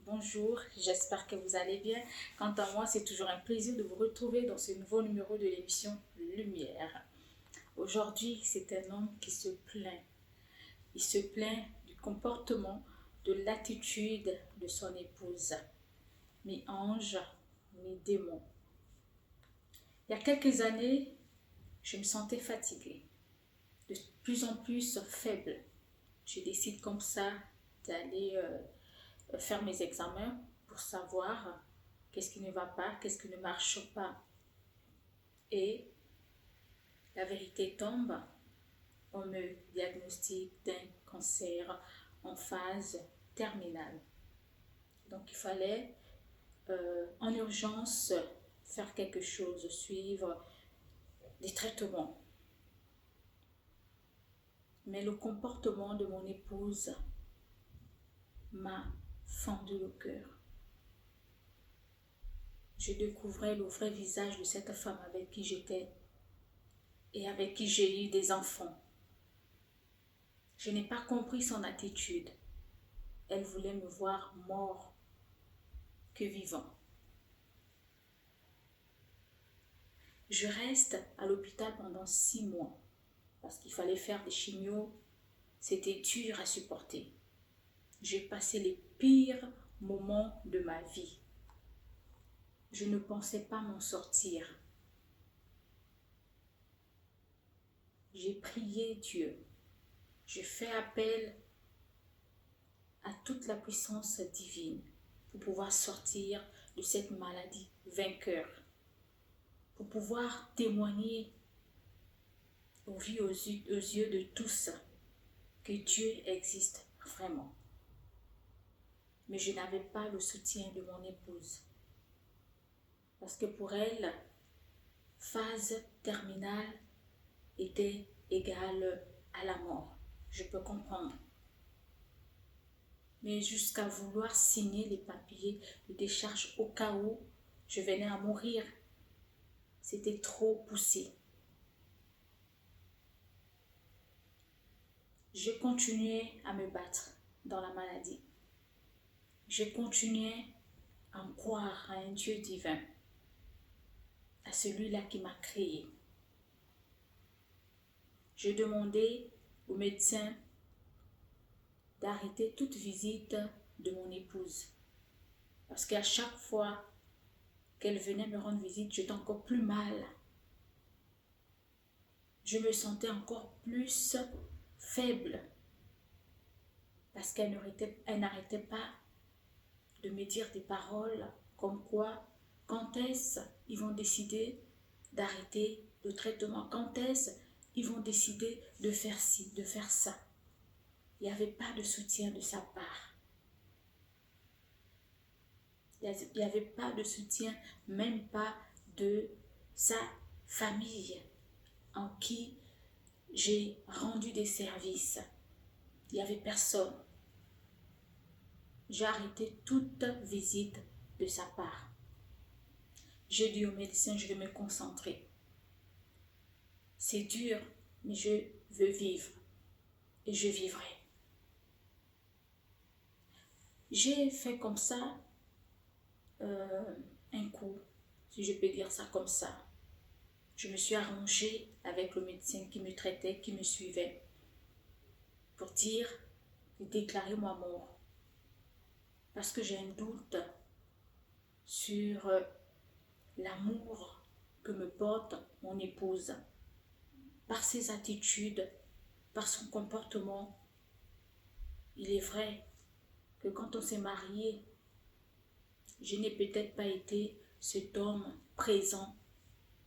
bonjour, j'espère que vous allez bien. Quant à moi, c'est toujours un plaisir de vous retrouver dans ce nouveau numéro de l'émission Lumière. Aujourd'hui, c'est un homme qui se plaint. Il se plaint du comportement, de l'attitude de son épouse. Mi-ange, mi-démon. Il y a quelques années, je me sentais fatiguée, de plus en plus faible. Je décide comme ça d'aller faire mes examens pour savoir qu'est-ce qui ne va pas, qu'est-ce qui ne marche pas. Et la vérité tombe, on me diagnostique d'un cancer en phase terminale. Donc il fallait en urgence faire quelque chose, suivre des traitements. Mais le comportement de mon épouse m'a fendu le cœur. Je découvrais le vrai visage de cette femme avec qui j'étais et avec qui j'ai eu des enfants. Je n'ai pas compris son attitude. Elle voulait me voir mort que vivant. Je reste à l'hôpital pendant 6 mois parce qu'il fallait faire des chimios. C'était dur à supporter. J'ai passé les pires moments de ma vie. Je ne pensais pas m'en sortir. J'ai prié Dieu. J'ai fait appel à toute la puissance divine pour pouvoir sortir de cette maladie vainqueur, pour pouvoir témoigner aux yeux de tous que Dieu existe vraiment. Mais je n'avais pas le soutien de mon épouse. Parce que pour elle, phase terminale était égale à la mort. Je peux comprendre. Mais jusqu'à vouloir signer les papiers de décharge au cas où je venais à mourir, c'était trop poussé. Je continuais à me battre dans la maladie. Je continuais à en croire à un Dieu divin, à celui-là qui m'a créé. Je demandais au médecin d'arrêter toute visite de mon épouse. Parce qu'à chaque fois qu'elle venait me rendre visite, j'étais encore plus mal. Je me sentais encore plus faible. Parce qu'elle n'arrêtait pas de me dire des paroles comme quoi, quand est-ce ils vont décider d'arrêter le traitement, quand est-ce ils vont décider de faire ci, de faire ça. Il n'y avait pas de soutien de sa part. Il n'y avait pas de soutien, même pas de sa famille en qui j'ai rendu des services. Il n'y avait personne. J'ai arrêté toute visite de sa part. J'ai dit au médecin, je vais me concentrer. C'est dur, mais je veux vivre et je vivrai. J'ai fait comme ça un coup, si je peux dire ça comme ça. Je me suis arrangée avec le médecin qui me traitait, qui me suivait, pour dire et déclarer ma mort. Parce que j'ai un doute sur l'amour que me porte mon épouse, par ses attitudes, par son comportement. Il est vrai que quand on s'est marié, je n'ai peut-être pas été cet homme présent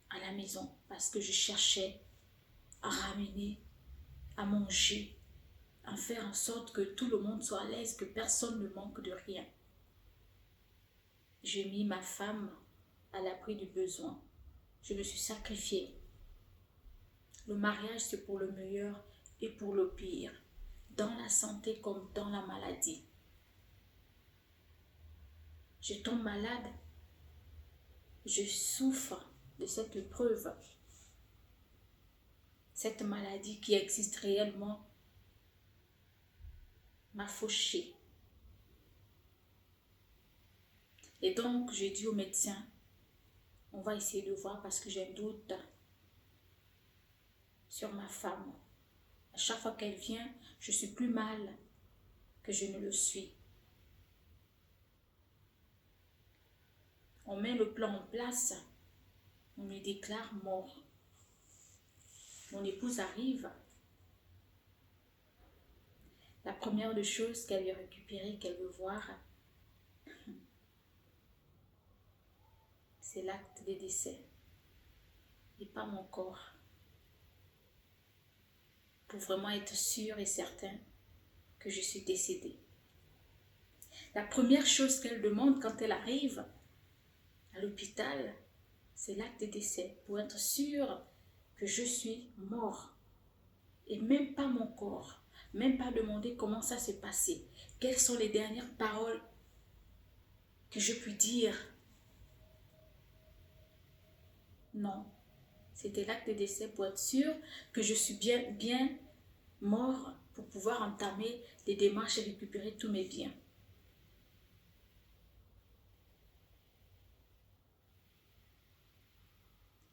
à la maison parce que je cherchais à ramener, à manger, à faire en sorte que tout le monde soit à l'aise, que personne ne manque de rien. J'ai mis ma femme à l'abri du besoin. Je me suis sacrifiée. Le mariage, c'est pour le meilleur et pour le pire, dans la santé comme dans la maladie. Je tombe malade, je souffre de cette épreuve, cette maladie qui existe réellement m'a fauchée. Et donc, j'ai dit au médecin, on va essayer de voir parce que j'ai un doute sur ma femme. À chaque fois qu'elle vient, je suis plus mal que je ne le suis. On met le plan en place, on me déclare mort. Mon épouse arrive. La première des choses qu'elle veut récupérer, qu'elle veut voir, c'est l'acte de décès et pas mon corps. Pour vraiment être sûr et certain que je suis décédée. La première chose qu'elle demande quand elle arrive à l'hôpital, c'est l'acte de décès pour être sûre que je suis mort. Et même pas mon corps, même pas demander comment ça s'est passé. Quelles sont les dernières paroles que je puis dire? Non, c'était l'acte de décès pour être sûre que je suis bien mort pour pouvoir entamer les démarches et récupérer tous mes biens.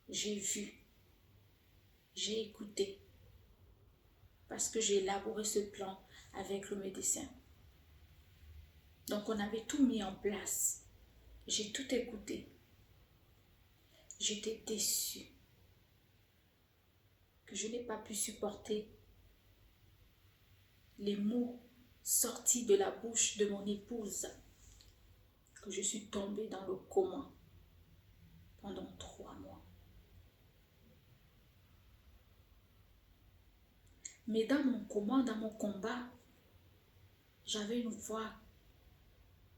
J'ai vu, j'ai écouté, parce que j'ai élaboré ce plan avec le médecin. Donc on avait tout mis en place. J'ai tout écouté. J'étais déçue que je n'ai pas pu supporter les mots sortis de la bouche de mon épouse, que je suis tombée dans le coma pendant 3 mois. Mais dans mon coma, dans mon combat, j'avais une voix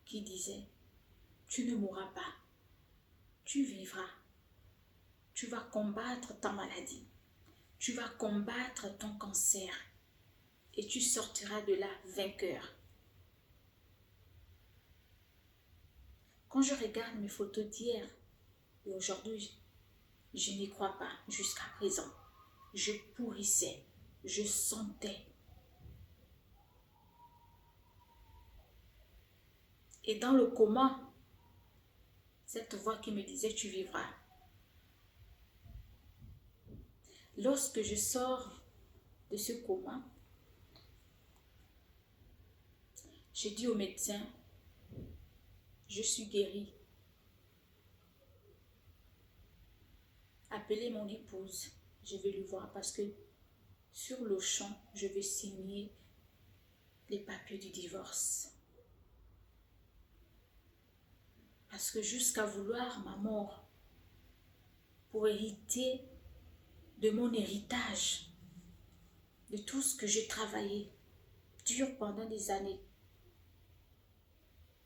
qui disait, tu ne mourras pas, tu vivras, tu vas combattre ta maladie, tu vas combattre ton cancer et tu sortiras de là vainqueur. Quand je regarde mes photos d'hier et aujourd'hui, je n'y crois pas jusqu'à présent. Je pourrissais, je sentais. Et dans le coma, cette voix qui me disait tu vivras. Lorsque je sors de ce coma, j'ai dit au médecin, je suis guérie. Appelez mon épouse, je vais lui voir parce que sur le champ, je vais signer les papiers du divorce. Parce que jusqu'à vouloir ma mort pour hériter de mon héritage, de tout ce que j'ai travaillé dur pendant des années,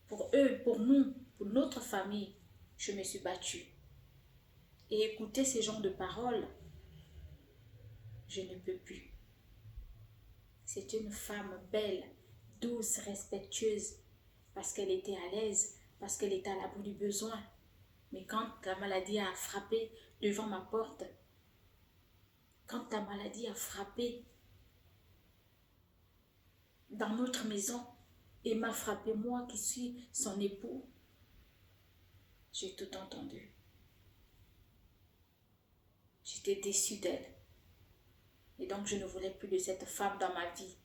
pour eux, pour nous, pour notre famille, je me suis battue. Et écouter ces genres de paroles, je ne peux plus. C'est une femme belle, douce, respectueuse, parce qu'elle était à l'aise, parce qu'elle était à l'abri du besoin. Mais quand la maladie a frappé devant ma porte, quand ta maladie a frappé dans notre maison et m'a frappé moi qui suis son époux, j'ai tout entendu. J'étais déçue d'elle. Et donc je ne voulais plus de cette femme dans ma vie.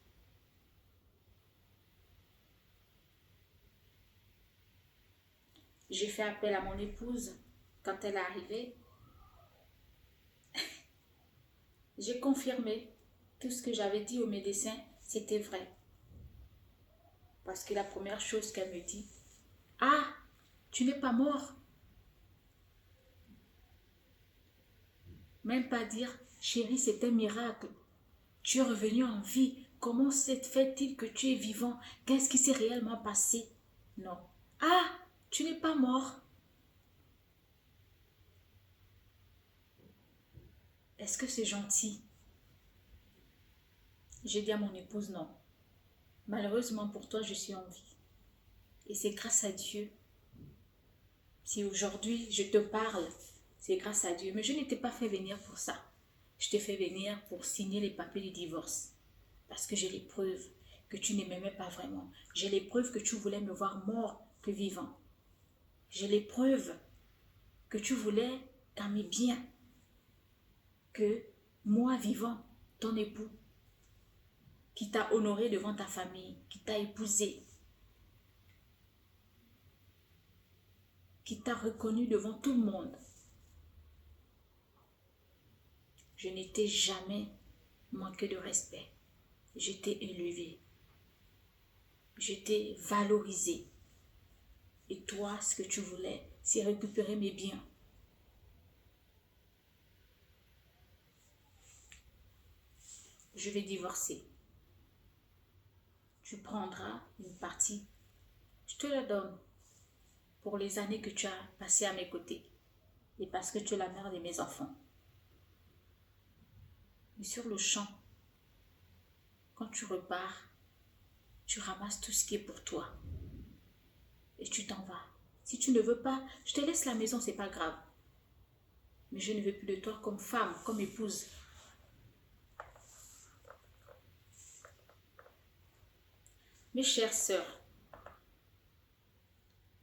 J'ai fait appel à mon épouse quand elle est arrivée. J'ai confirmé tout ce que j'avais dit au médecin, c'était vrai. Parce que la première chose qu'elle me dit, « Ah, tu n'es pas mort ?» Même pas dire, « Chérie, c'est un miracle. Tu es revenu en vie. Comment se fait-il que tu es vivant? Qu'est-ce qui s'est réellement passé? » Non. « Ah, tu n'es pas mort. » Est-ce que c'est gentil? J'ai dit à mon épouse, non. Malheureusement pour toi, je suis en vie. Et c'est grâce à Dieu. Si aujourd'hui je te parle, c'est grâce à Dieu. Mais je ne t'ai pas fait venir pour ça. Je t'ai fait venir pour signer les papiers du divorce. Parce que j'ai les preuves que tu ne m'aimais pas vraiment. J'ai les preuves que tu voulais me voir mort que vivant. J'ai les preuves que tu voulais t'aimer bien, que moi vivant, ton époux, qui t'a honoré devant ta famille, qui t'a épousé, qui t'a reconnu devant tout le monde, je n'étais jamais manqué de respect. J'étais élevée. J'étais valorisée. Et toi, ce que tu voulais, c'est récupérer mes biens. Je vais divorcer. Tu prendras une partie. Je te la donne pour les années que tu as passées à mes côtés. Et parce que tu es la mère de mes enfants. Mais sur le champ, quand tu repars, tu ramasses tout ce qui est pour toi. Et tu t'en vas. Si tu ne veux pas, je te laisse la maison, c'est pas grave. Mais je ne veux plus de toi comme femme, comme épouse. Mes chères sœurs,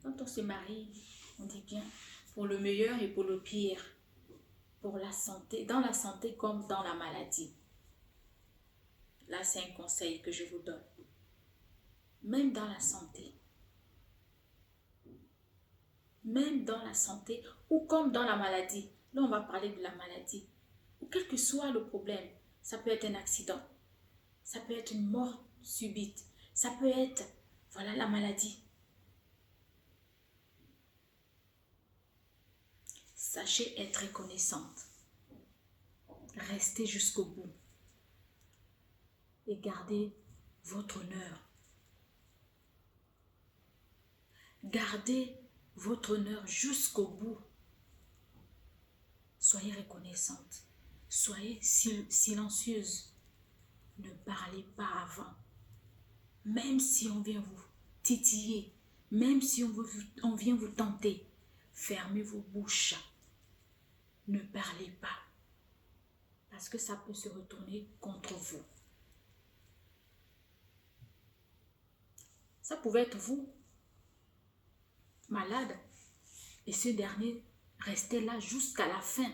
quand on se marie, on dit bien pour le meilleur et pour le pire, pour la santé, dans la santé comme dans la maladie. Là, c'est un conseil que je vous donne. Même dans la santé, ou comme dans la maladie, là on va parler de la maladie, ou quel que soit le problème, ça peut être un accident, ça peut être une mort subite, ça peut être, voilà la maladie. Sachez être reconnaissante, restez jusqu'au bout et gardez votre honneur. Gardez votre honneur jusqu'au bout. Soyez reconnaissante. Soyez silencieuse. Ne parlez pas avant. Même si on vient vous titiller, même si on vient vous tenter, fermez vos bouches. Ne parlez pas. Parce que ça peut se retourner contre vous. Ça pouvait être vous, malade, et ce dernier restait là jusqu'à la fin.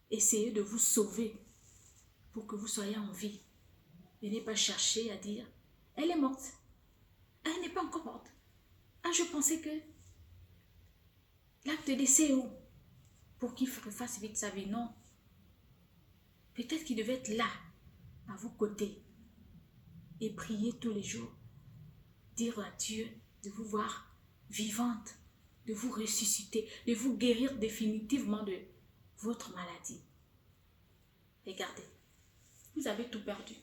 Essayez de vous sauver pour que vous soyez en vie. Venez pas chercher à dire, elle est morte. Elle n'est pas encore morte. Ah, je pensais que l'acte de décès est où? Pour qu'il fasse vite sa vie. Non. Peut-être qu'il devait être là, à vos côtés, et prier tous les jours. Dire à Dieu de vous voir vivante, de vous ressusciter, de vous guérir définitivement de votre maladie. Regardez, vous avez tout perdu.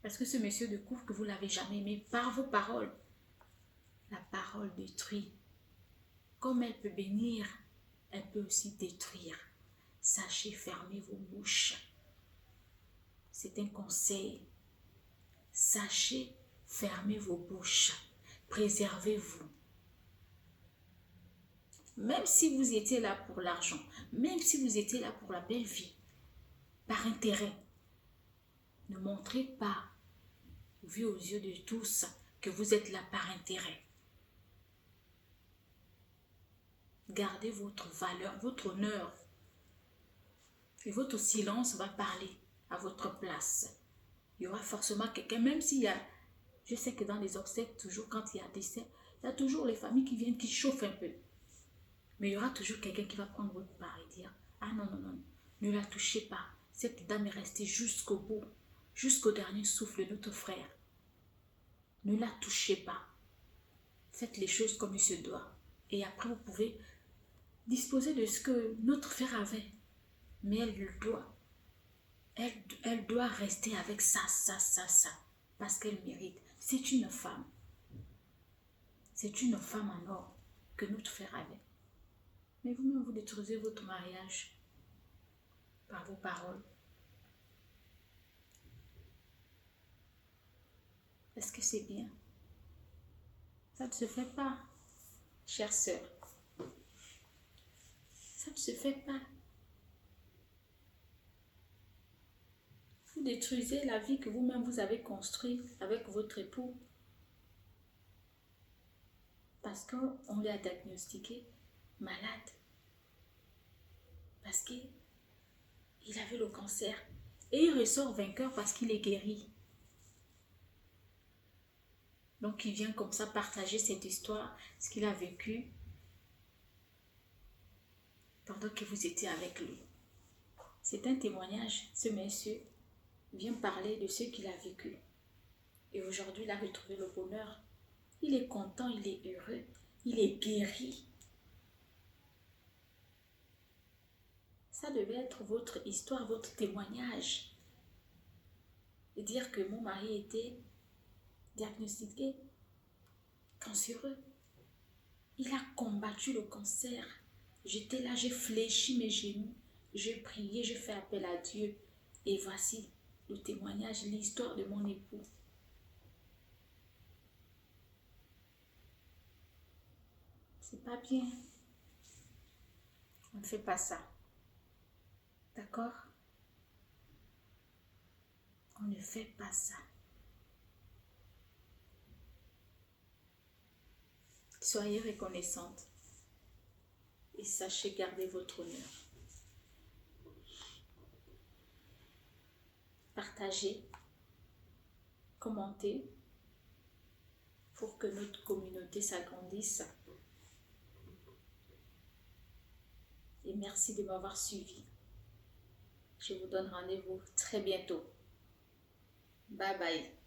Parce que ce monsieur découvre que vous ne l'avez jamais aimé par vos paroles. La parole détruit. Comme elle peut bénir, elle peut aussi détruire. Sachez fermer vos bouches. C'est un conseil. Sachez fermer vos bouches. Préservez-vous. Même si vous étiez là pour l'argent, même si vous étiez là pour la belle vie, par intérêt, ne montrez pas, vu aux yeux de tous, que vous êtes là par intérêt. Gardez votre valeur, votre honneur. Et votre silence va parler à votre place. Il y aura forcément quelqu'un, même s'il y a... Je sais que dans les obsèques, toujours quand il y a décès, il y a toujours les familles qui viennent, qui chauffent un peu. Mais il y aura toujours quelqu'un qui va prendre votre part et dire, ah non, non, non, ne la touchez pas. Cette dame est restée jusqu'au bout, jusqu'au dernier souffle de notre frère. Ne la touchez pas. Faites les choses comme il se doit. Et après, vous pouvez disposer de ce que notre frère avait. Mais elle doit rester avec ça. Parce qu'elle mérite. C'est une femme. C'est une femme en or que notre frère avait. Mais vous-même, vous détruisez votre mariage par vos paroles. Est-ce que c'est bien? Ça ne se fait pas, chère sœur. Ça ne se fait pas. Vous détruisez la vie que vous-même vous avez construite avec votre époux. parce qu'on l'a diagnostiqué malade. Parce qu'il avait le cancer. Et il ressort vainqueur parce qu'il est guéri. Donc il vient comme ça partager cette histoire, ce qu'il a vécu pendant que vous étiez avec lui. C'est un témoignage. Ce monsieur vient parler de ce qu'il a vécu. Et aujourd'hui, il a retrouvé le bonheur. Il est content, il est heureux, il est guéri. Ça devait être votre histoire, votre témoignage. Et dire que mon mari était diagnostiqué cancéreux. Il a combattu le cancer. J'étais là, j'ai fléchi mes genoux, j'ai prié, j'ai fait appel à Dieu. Et voici le témoignage, l'histoire de mon époux. C'est pas bien. On ne fait pas ça. D'accord? On ne fait pas ça. Soyez reconnaissante et sachez garder votre honneur. Partagez, commentez pour que notre communauté s'agrandisse. Et merci de m'avoir suivi. Je vous donne rendez-vous très bientôt. Bye bye.